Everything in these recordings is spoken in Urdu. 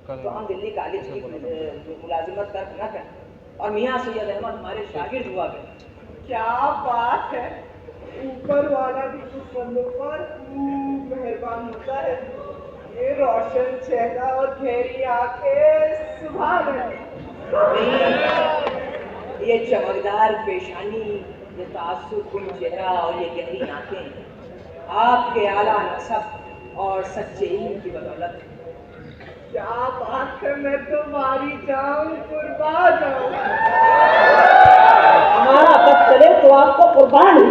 تو ہم دلی کالج کی ملازمت ترک نہ کریں اور میاں سید احمد ہمارے شاگرد ہوا کریں۔ کیا بات ہے، اوپر والا بھی کچھ بندوں پر خوب مہربان ہوتا ہے۔ یہ روشن چہرہ اور گہری آنکھیں، سبحان اللہ۔ یہ چمکدار پیشانی، یہ تعصب کن چہرہ اور یہ گہری آنکھیں آپ کے اعلیٰ نسب اور سچے علم کی بدولت ہے۔ کیا بات ہے، میں تمہاری جان قربان جاؤں۔ ہمارا سب چلے تو آپ کو قربان ہی۔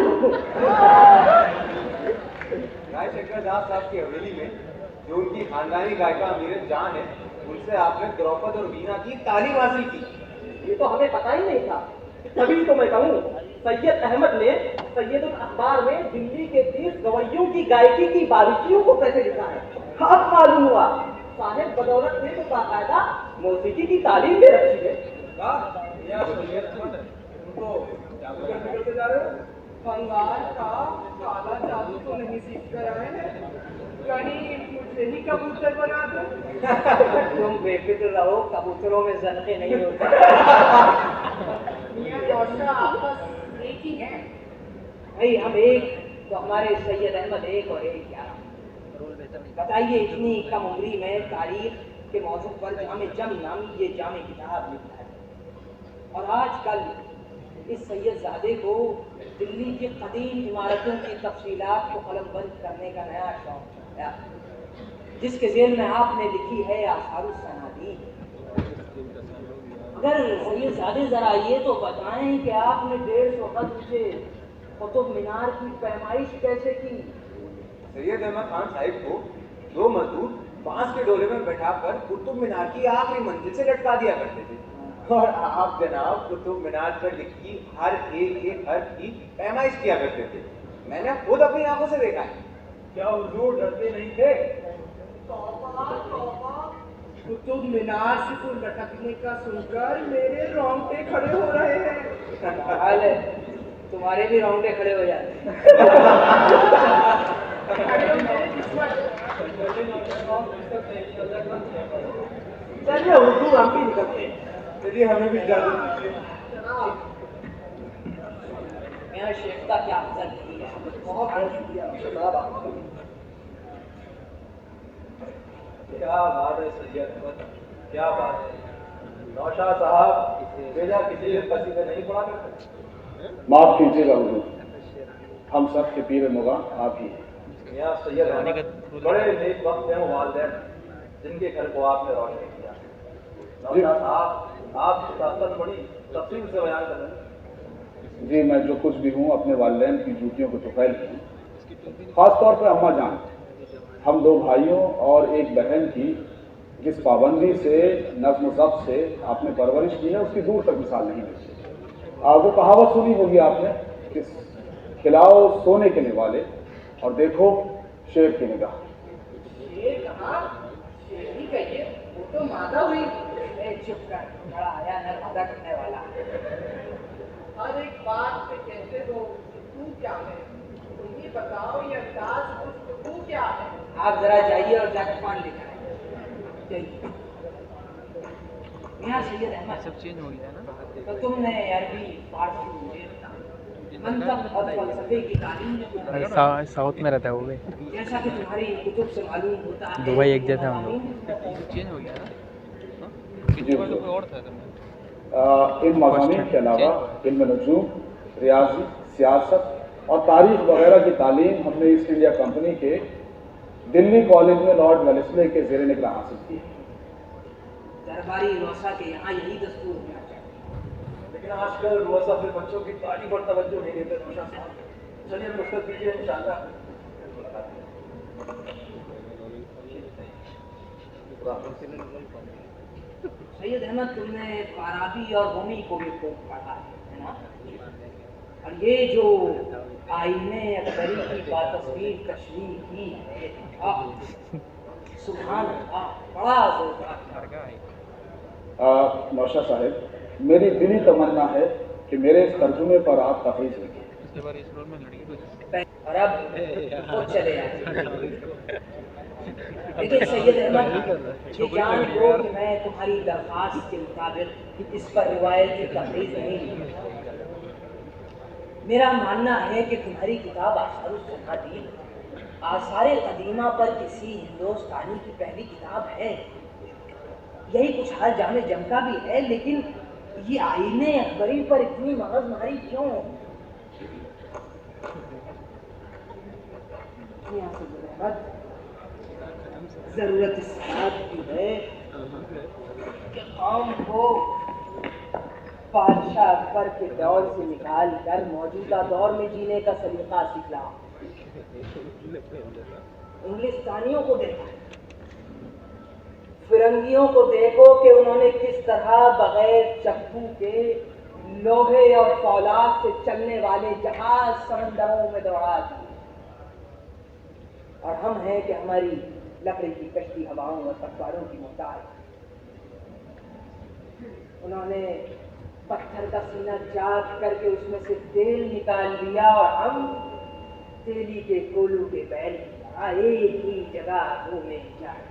رائے شنکر داس صاحب کی حویلی میں جو ان کی خاندانی گائکا امیر جان ہے، ان سے آپ نے دروپد اور وینا کی تعلیم حاصل کی۔ یہ تو ہمیں پتہ ہی نہیں تھا، تبھی تو میں کہوں سید احمد نے سید الاخبار میں دلی کے 30 گویوں کی گائکی کی باریکیوں کو کیسے لکھا ہے۔ اب معلوم ہوا صاحب بدولت نے تو باقاعدہ موسیقی کی تعلیم دے رکھی ہے۔ کرتے جا رہے ہو؟ بنگال کا کالا جادو تو نہیں سیکھ کر آئے ہیں، کہیں مجھے ہی کبوتر بنا دو۔ تم بے فکر رہو، کبوتروں میں زنخیں نہیں ہوتے۔ میاں روشا آپس ایک ہی ہیں۔ بھائی ہم ایک تو ہمارے سید احمد ایک اور ایک 11۔ بتائیے اتنی کم عمری میں تاریخ کے موضوع پر جامع جم نامی یہ جامع کتاب لکھا ہے، اور آج کل اس سید زادے کو دلی کی قدیم عمارتوں کی تفصیلات کو قلم بند کرنے کا نیا شوق ہے، جس کے ذیل میں آپ نے لکھی ہے آثار الصنادید۔ اگر سید زادے ذرا یہ تو بتائیں کہ آپ نے 150 قد اونچے قطب مینار کی پیمائش کیسے کی؟ سید احمد خان صاحب کو 2 مزدور بانس کے ڈولے میں بٹھا کر قطب مینار کی آخری منزل سے لٹکا دیا کرتے تھے، اور آپ جناب قطب مینار پر لکھی ہر ایک حرف کی پیمائش کیا کرتے تھے۔ میں نے خود اپنی آنکھوں سے دیکھا ہے۔ کیا حضور ڈرتے نہیں تھے؟ توبہ توبہ، قطب مینار سے تو لٹکنے کا سن کر میرے رونگٹے کھڑے ہو رہے ہیں۔ حال ہے تمہارے بھی رونگٹے کھڑے ہو جاتے ہیں۔ چلیے حضور ہم بھی نکلتے ہیں۔ چلیے ہمیں بھی اجازت دیجیے۔ میاں شیخ کا کیا افضل نہیں ہے، بہت بہت شکریہ صاحب آپ کا۔ کیا بات ہے سید احمد، کیا بات ہے۔ نوشاد صاحب بیجا کسی قصیدے نہیں پڑھا کرتے؟ معاف کیجیے گا حضور، ہم سب کے پیر مغاں آپ ہی ہیں۔ میاں سید احمد بڑے نیک وقت ہیں وہ والدین جن کے گھر کو آپ نے روشن کیا۔ نوشاد صاحب آپ کی طاقت بڑی تفصیل سے بیان کر رہے ہیں۔ جی میں جو کچھ بھی ہوں اپنے والدین کی جوتیوں کو طفیل ہوں، خاص طور پہ اماں جان، ہم 2 بھائیوں اور ایک بہن کی جس پابندی سے نظم و ضبط سے آپ نے پرورش کی ہے اس کی دور تک مثال نہیں ملتی۔ وہ کہاوت سنی ہوگی آپ نے کہ کھلاؤ سونے کے نوالے اور دیکھو شیر کی نگاہ۔ شیر کہاں، شیر ہی کہیے، وہ تو مادہ ہوئی۔ چپ کر، بڑا آیا نر ادا کرنے والا۔ ہر ایک بات پہ کہتے ہو تو کیا ہے، تم ہی بتاؤ یہ انداز گفتگو کیا ہے۔ آپ ذرا جائیے اور جا کے پان لے کر آئیے۔ جائیے۔ میاں سید احمد سب چینج ہو گیا نا، تو تم نے عربی فارسی منطق اور فلسفے کی تعلیم ساؤتھ میں رہتا ہے وہ بھی، جیسا کہ تمہاری کتب سے معلوم ہوتا ہے دبئی ایک جیسا ہم لوگ۔ چینج ہو گیا نا۔ جی ان مضامین کے علاوہ علم نجوم، ریاضی، سیاست اور تاریخ وغیرہ کی تعلیم ہم نے ایسٹ انڈیا کمپنی کے دلی کالج میں لارڈ ویلسلے کے زیر نگراں حاصل کی ہے۔ درباری روسا کے یہاں یہی دستور ہونا چاہیے، لیکن آج کل روزہ پھر بچوں کی تعلیم پر توجہ نہیں دیتے نوشاد صاحب۔ چلیے رخصت دیجیے انشاءاللہ۔ سید احمد تم نے فارابی اور رومی کو بھی خوب پڑھا ہے نا، اور یہ جو آئینے اکبری کی باتصویر تشریح کی ہے، سبحان اللہ، بڑا زوردار۔ نوشا صاحب، میری دلی تمنا ہے کہ میرے اس ترجمے پر آپ تفریح لیں۔ اور اب خود چلے جائیں۔ لیکن سید احمد یہ جان لو کہ میں تمہاری درخواست کے مطابق اس پر روایتی تفریح نہیں. میرا ماننا ہے کہ تمہاری کتاب آثار الصنادیق آثار قدیمہ پر کسی ہندوستانی کی پہلی کتاب ہے. یہی کچھ حال جامع جم کا بھی ہے، لیکن یہ آئین اکبری پر اتنی مغز ماری کیوں؟ ضرورت اس بات کی ہے کہ قوم کو بادشاہ اکبر کے دور سے نکال کر موجودہ دور میں جینے کا سلیقہ سکھلاؤ. انگلستانیوں کو دیکھا، فرنگیوں کو دیکھو کہ انہوں نے کس طرح بغیر چپو کے لوہے اور فولاد سے چلنے والے جہاز سمندروں میں دوڑا دیے، اور ہم ہیں کہ ہماری لکڑی کی کشتی ہواؤں اور پتواروں کی محتاج. انہوں نے پتھر کا سینہ چاک کر کے اس میں سے تیل نکال لیا، اور ہم تیلی کے کولو کے بیل ایک ہی جگہ گھومے جائیں.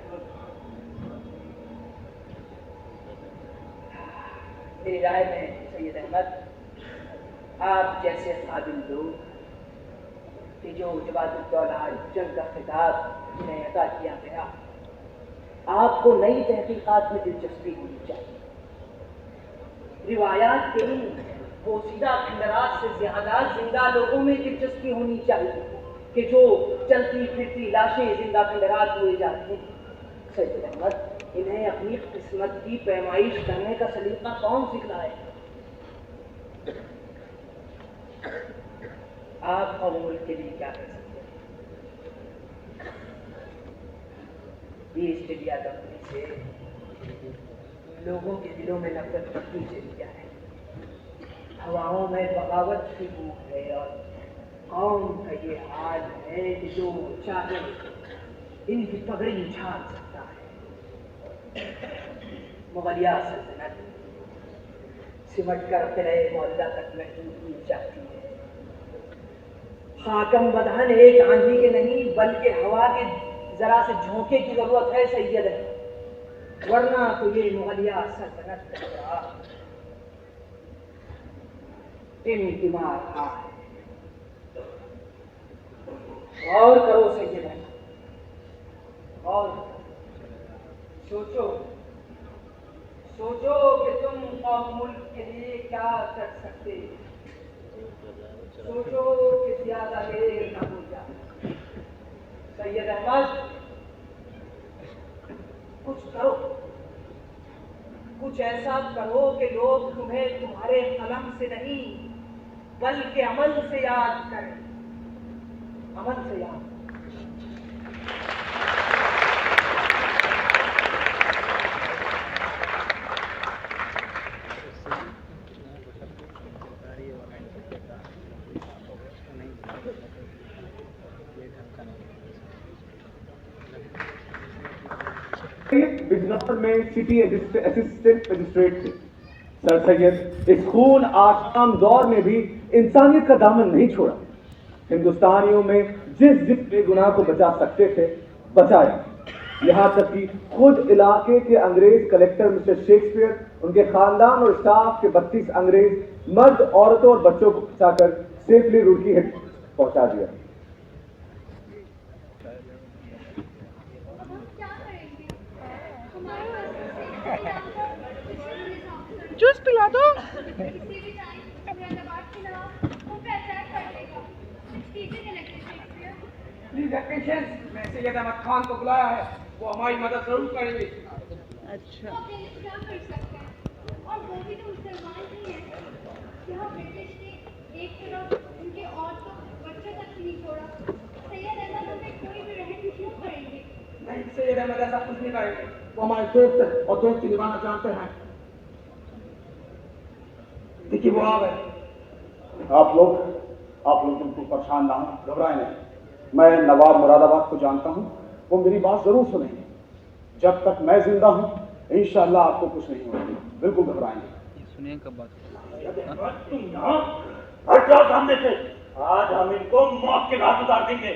میری رائے میں سید احمد آپ جیسے قابل لوگ کہ جو جواد الدولہ جنگ کا خطاب جنہیں عطا کیا گیا، آپ کو نئی تحقیقات میں دلچسپی ہونی چاہیے. روایات کے ان پوشیدہ کھنڈرات سے زیادہ زندہ لوگوں میں دلچسپی ہونی چاہیے کہ جو چلتی پھرتی لاشیں زندہ کھنڈرات ہوئے جاتے ہیں. سید احمد انہیں اپنی قسمت کی پیمائش کرنے کا سلیقہ کون سکھلائے؟ آپ اور ملک کے لیے کیا کر سکتے ہیں؟ ایسٹ انڈیا کمپنی سے لوگوں کے دلوں میں نفرت پٹی چلی گیا ہے، ہواؤں میں بغاوت کی بو ہے، اور قوم کا یہ حال ہے کہ جو چاہے ان کی پگڑی اچھال سکتا ہے. مغلیہ سلطنت سمٹ کر قلعہ معاہدہ تک محدود کی جاتی ہے. خاکم بدہن ایک آندھی کے نہیں بلکہ ہوا کے ذرا سے جھونکے کی ضرورت ہے سید ہے، ورنہ تو یہ مغلیہ سلطنت کا انتماع تھا. غور کرو سید ہے، غور سوچو سوچو کہ تم قوم ملک کے لیے کیا کر سکتے. سوچو کہ زیادہ دیر نہ ہو جائے. سید احمد کچھ کرو، کچھ ایسا کرو کہ لوگ تمہیں تمہارے قلم سے نہیں بلکہ عمل سے یاد کریں. عمل سے یاد. بجنور میں سٹی اسسٹنٹ مجسٹریٹ تھے. سر سید اس خون آشام دور میں بھی انسانیت کا دامن نہیں چھوڑا. ہندوستانیوں میں جس بے گناہ کو بچا سکتے تھے بچایا، یہاں تک کہ خود علاقے کے انگریز کلیکٹر مسٹر شیکسپیئر، ان کے خاندان اور اسٹاف کے 32 انگریز مرد، عورتوں اور بچوں کو بچا کر سیفلی روڑکی ہٹ پہنچا دیا. جوس پلا دو. میں سید احمد خان کو بلایا ہے، وہ ہماری مدد ضرور کریں گے. اچھا کیا کر سکتے ہیں، اور وہ بھی تو مسلمان ہی ہیں. یہاں برٹش نے ایک طرف ان کے عورتوں بچوں تک نہیں چھوڑا. سید احمد ہمیں کوئی بھی رحم کیوں کریں گے؟ نہیں، سید احمد ایسا کچھ نہیں کریں گے. وہ ہمارے دوست ہیں اور دوست کی نبھانا جانتے ہیں. دیکھیے وہ آ گئے. آپ لوگ بالکل پریشان نہ ہوں، گھبرائیں نہیں. میں نواب مراد آباد کو جانتا ہوں، وہ میری بات ضرور سنیں گے. جب تک میں زندہ ہوں انشاءاللہ آپ کو کچھ نہیں ہوگا. بالکل گھبرائیں نہیں. سنیں کب بات تم یہاں ہٹ جاؤ سامنے سے. آج ہم ان کو موت کے گھاٹ اتار دیں گے.